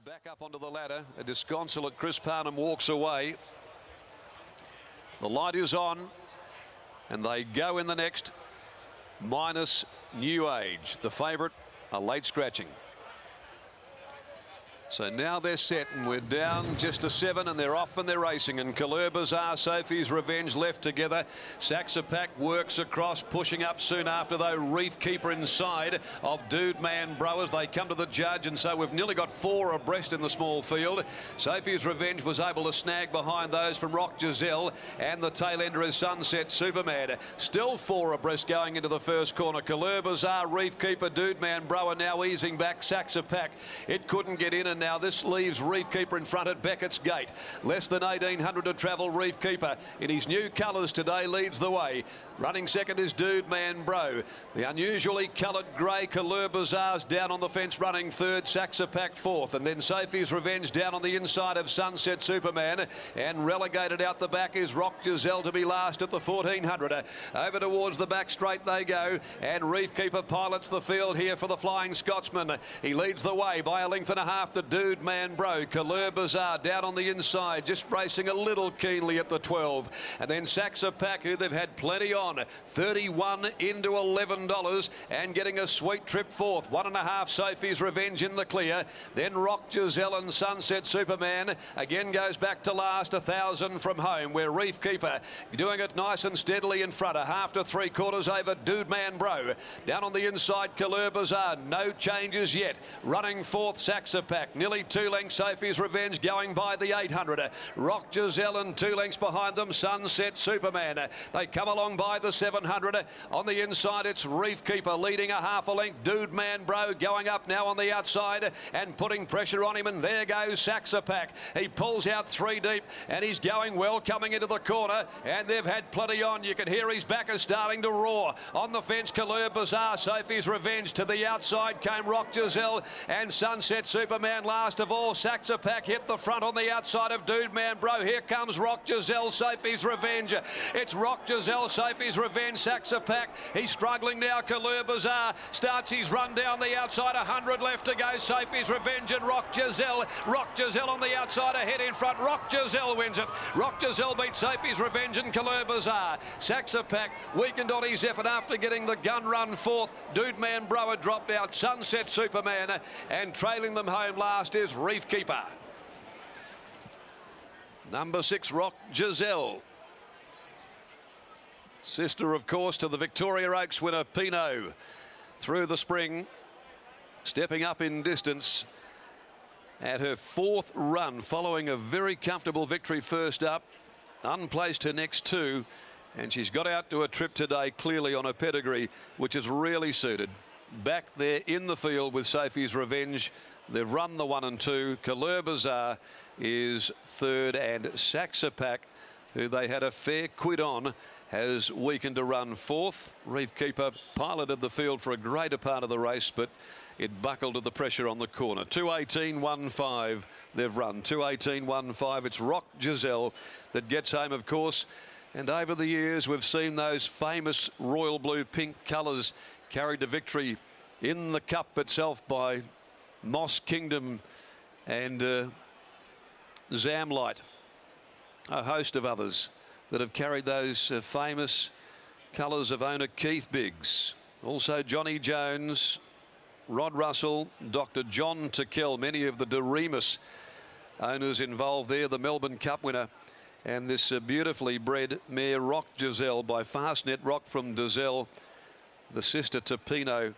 back up onto the ladder. A disconsolate Chris Parnham walks away. The light is on and they go in the next. Minus New Age, the favourite, a late scratching. So now they're set and we're down just a 7 and they're off and they're racing. And Colour Bazaar, Sophie's Revenge left together. Saxapack works across, pushing up soon after though. Reef Keeper inside of Dude Man Bro as they come to the judge. And so we've nearly got 4 abreast in the small field. Sophie's Revenge was able to snag behind those from Rock Giselle. And the tail ender is Sunset Superman. Still 4 abreast going into the first corner. Colour Bazaar, Reef Keeper, Dude Man Bro are now easing back. Saxapack, it couldn't get in, and now this leaves Reef Keeper in front at Beckett's Gate. Less than 1,800 to travel. Reef Keeper in his new colours today leads the way. Running second is Dude Man Bro. The unusually coloured grey Colour Bazaar's down on the fence running third. Saxapack fourth. And then Sophie's Revenge down on the inside of Sunset Superman. And relegated out the back is Rock Giselle to be last at the 1,400. Over towards the back straight they go. And Reef Keeper pilots the field here for the Flying Scotsman. He leads the way by a length and a half to Dude Man Bro. Colour Bazaar down on the inside, just racing a little keenly at the 12. And then Saxapack, who they've had plenty on, 31 into $11 and getting a sweet trip fourth. 1.5 Sophie's Revenge in the clear. Then Rock Giselle and Sunset Superman again goes back to last. 1,000 from home, where Reef Keeper doing it nice and steadily in front. 1/2 to 3/4 over Dude Man Bro. Down on the inside, Colour Bazaar, no changes yet. Running fourth, Saxapack, nearly 2 lengths. Sophie's Revenge going by the 800. Rock Giselle and 2 lengths behind them, Sunset Superman. They come along by the 700. On the inside, it's Reef Keeper leading 1/2 a length. Dude Man Bro going up now on the outside and putting pressure on him. And there goes Saxapack. He pulls out 3 deep and he's going well coming into the corner. And they've had plenty on. You can hear his backers starting to roar. On the fence, Colour Bazaar, Sophie's Revenge. To the outside came Rock Giselle and Sunset Superman last of all. Saxapack hit the front on the outside of Dude Man Bro. Here comes Rock Giselle, Sophie's Revenge. It's Rock Giselle, Sophie's Revenge, Saxapack. He's struggling now. Colour Bazaar starts his run down the outside. 100 left to go. Sophie's Revenge and Rock Giselle. Rock Giselle on the outside, ahead in front. Rock Giselle wins it. Rock Giselle beats Sophie's Revenge and Colour Bazaar. Saxapack weakened on his effort after getting the gun run fourth. Dude Man Bro had dropped out. Sunset Superman, and trailing them home last is Reef Keeper. Number 6, Rock Giselle. Sister, of course, to the Victoria Oaks winner, Pinot. Through the spring, stepping up in distance at her 4th run, following a very comfortable victory first up. Unplaced her next 2, and she's got out to a trip today clearly on a pedigree, which is really suited. Back there in the field with Sophie's Revenge. They've run the 1 and 2. Colour Bazaar is 3rd, and Saxapack, who they had a fair quid on, has weakened to run 4th. Reef Keeper piloted the field for a greater part of the race, but it buckled to the pressure on the corner. 2:18.15 they've run. 2:18.15. It's Rock Giselle that gets home, of course. And over the years, we've seen those famous royal blue pink colours carried to victory in the cup itself by Moss Kingdom and Zamlight, a host of others that have carried those famous colours of owner Keith Biggs. Also Johnny Jones, Rod Russell, Dr. John Tickell, many of the Doremus owners involved there. The Melbourne Cup winner, and this beautifully bred mare Rock Giselle by Fastnet Rock from Dazelle, the sister to Pinot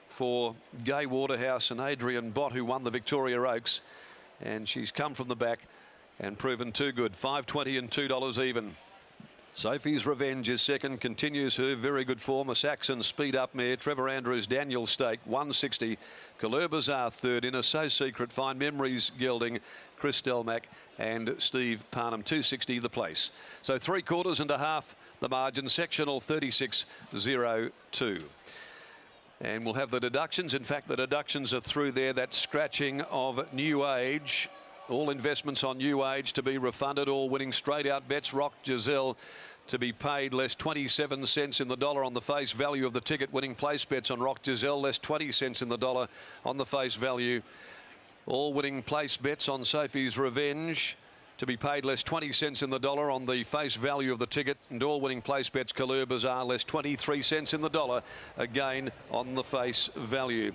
for Gay Waterhouse and Adrian Bott, who won the Victoria Oaks. And she's come from the back and proven too good. $5.20 and $2 even. Sophie's Revenge is second, continues her very good form. A Saxon speed up mare, Trevor Andrews, Daniel Stake, 160. Colour Bazaar third in a So Secret, Fine Memories gelding, Chris Delmack and Steve Parnham, 260 the place. So 3/4 and a half the margin, sectional 36.02. And we'll have the deductions. In fact, the deductions are through there. That scratching of New Age. All investments on New Age to be refunded. All winning straight out bets. Rock Giselle to be paid less 27 cents in the dollar on the face value of the ticket. Winning place bets on Rock Giselle less 20 cents in the dollar on the face value All winning place bets on Sophie's Revenge to be paid less 20 cents in the dollar on the face value of the ticket, and all winning place bets Colour Bazaar less 23 cents in the dollar again on the face value.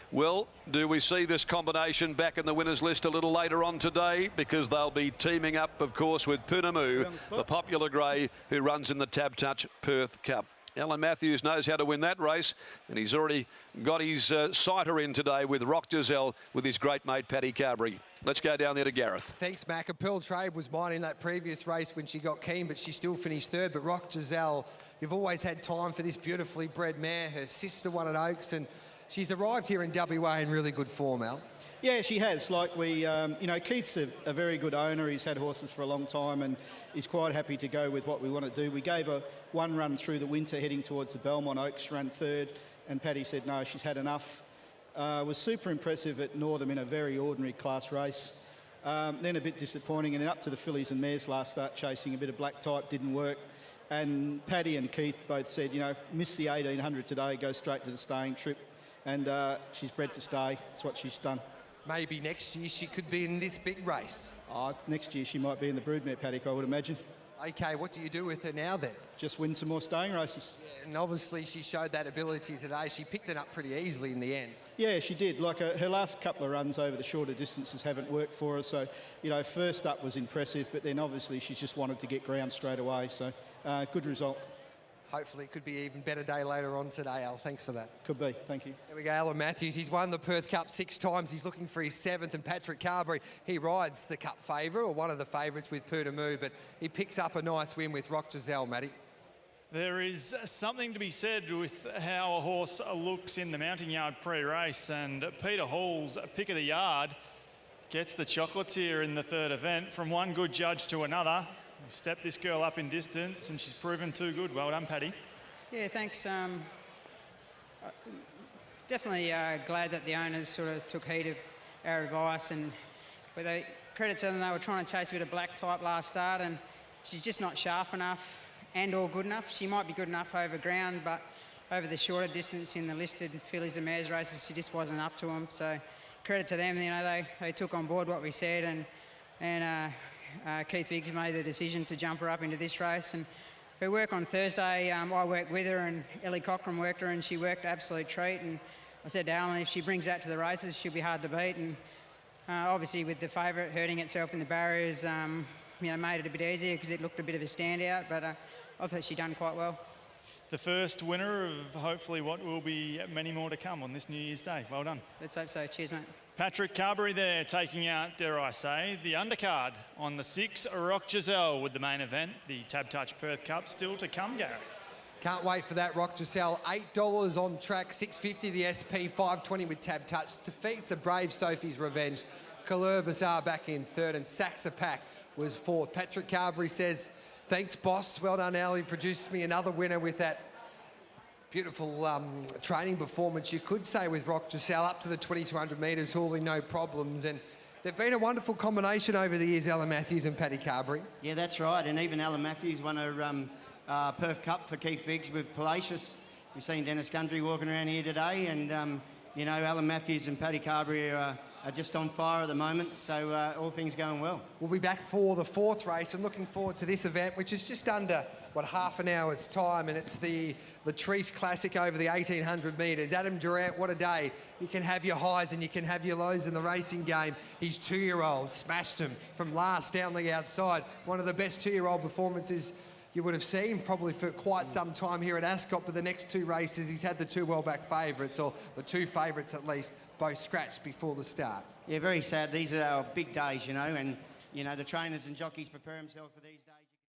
Well, do we see this combination back in the winners list a little later on today? Because they'll be teaming up, of course, with Punamu, the popular grey who runs in the Tab Touch Perth Cup. Alan Matthews knows how to win that race, and he's already got his sighter in today with Rock Giselle with his great mate Paddy Carberry. Let's go down there to Gareth. Thanks, Mac. A Pearl Trade was mine in that previous race when she got keen, but she still finished third. But Rock Giselle, you've always had time for this beautifully bred mare. Her sister won at Oaks, and she's arrived here in WA in really good form, Al. Yeah, she has. Like you know, Keith's a very good owner. He's had horses for a long time, and he's quite happy to go with what we want to do. We gave her one run through the winter heading towards the Belmont Oaks, ran third, and Paddy said no, she's had enough. Was super impressive at Northam in a very ordinary class race. Then a bit disappointing, and then up to the fillies and mares last start chasing a bit of black type, didn't work. And Paddy and Keith both said, you know, miss the 1800 today, go straight to the staying trip. And she's bred to stay. That's what she's done. Maybe next year she could be in this big race. Next year she might be in the broodmare paddock, I would imagine. Okay, what do you do with her now then? Just win some more staying races. Yeah, and obviously she showed that ability today. She picked it up pretty easily in the end. Yeah, she did. Like her last couple of runs over the shorter distances haven't worked for her. So, you know, first up was impressive, but then obviously she's just wanted to get ground straight away. So, good result. Hopefully it could be an even better day later on today, Al. Thanks for that. Could be. Thank you. There we go, Alan Matthews. He's won the Perth Cup 6 times. He's looking for his 7th. And Patrick Carberry, he rides the Cup favourite, or one of the favourites with Punamu, but he picks up a nice win with Rock Giselle, Matty. There is something to be said with how a horse looks in the mounting yard pre-race, and Peter Hall's pick of the yard gets the chocolates here in the third event. From one good judge to another, we stepped this girl up in distance, and she's proven too good. Well done, Paddy. Yeah, thanks. Definitely glad that the owners sort of took heed of our advice, and credit to them, they were trying to chase a bit of black type last start, and she's just not sharp enough and or good enough. She might be good enough over ground, but over the shorter distance in the listed fillies and mares races, she just wasn't up to them. So credit to them, you know, they took on board what we said, and Keith Biggs made the decision to jump her up into this race. And her work on Thursday, I worked with her, and Ellie Cochran worked her, and she worked absolute treat. And I said to Alan, if she brings that to the races, she'll be hard to beat. And obviously with the favourite hurting itself in the barriers, you know, made it a bit easier because it looked a bit of a standout, but I thought she'd done quite well. The first winner of hopefully what will be many more to come on this New Year's Day. Well done. Let's hope so. Cheers, mate. Patrick Carberry there taking out, dare I say, the undercard on the 6, Rock Giselle with the main event, the Tab Touch Perth Cup still to come, Gareth. Can't wait for that, Rock Giselle. $8 on track, $6.50 the SP, $5.20 with Tab Touch. Defeats a brave Sophie's Revenge. Colour Bazaar back in third, and Saxa Pack was fourth. Patrick Carberry says, thanks, boss. Well done, Al. He produced me another winner with that beautiful training performance, you could say, with Rock Giselle up to the 2,200 metres, hauling no problems. And they've been a wonderful combination over the years, Alan Matthews and Paddy Carberry. Yeah, that's right. And even Alan Matthews won a Perth Cup for Keith Biggs with Palacious. We've seen Dennis Gundry walking around here today, and you know, Alan Matthews and Paddy Carberry are just on fire at the moment, so all things going well. We'll be back for the 4th race and looking forward to this event, which is just under, what, half an hour's time, and it's the Latrice Classic over the 1,800 metres. Adam Durant, what a day. You can have your highs and you can have your lows in the racing game. His 2-year-old smashed him from last down the outside. One of the best 2-year-old performances you would have seen probably for quite some time here at Ascot, but the next 2 races he's had the 2 well-back favourites, or the 2 favourites at least, both scratched before the start. Yeah, very sad. These are our big days, you know, and, you know, the trainers and jockeys prepare themselves for these days.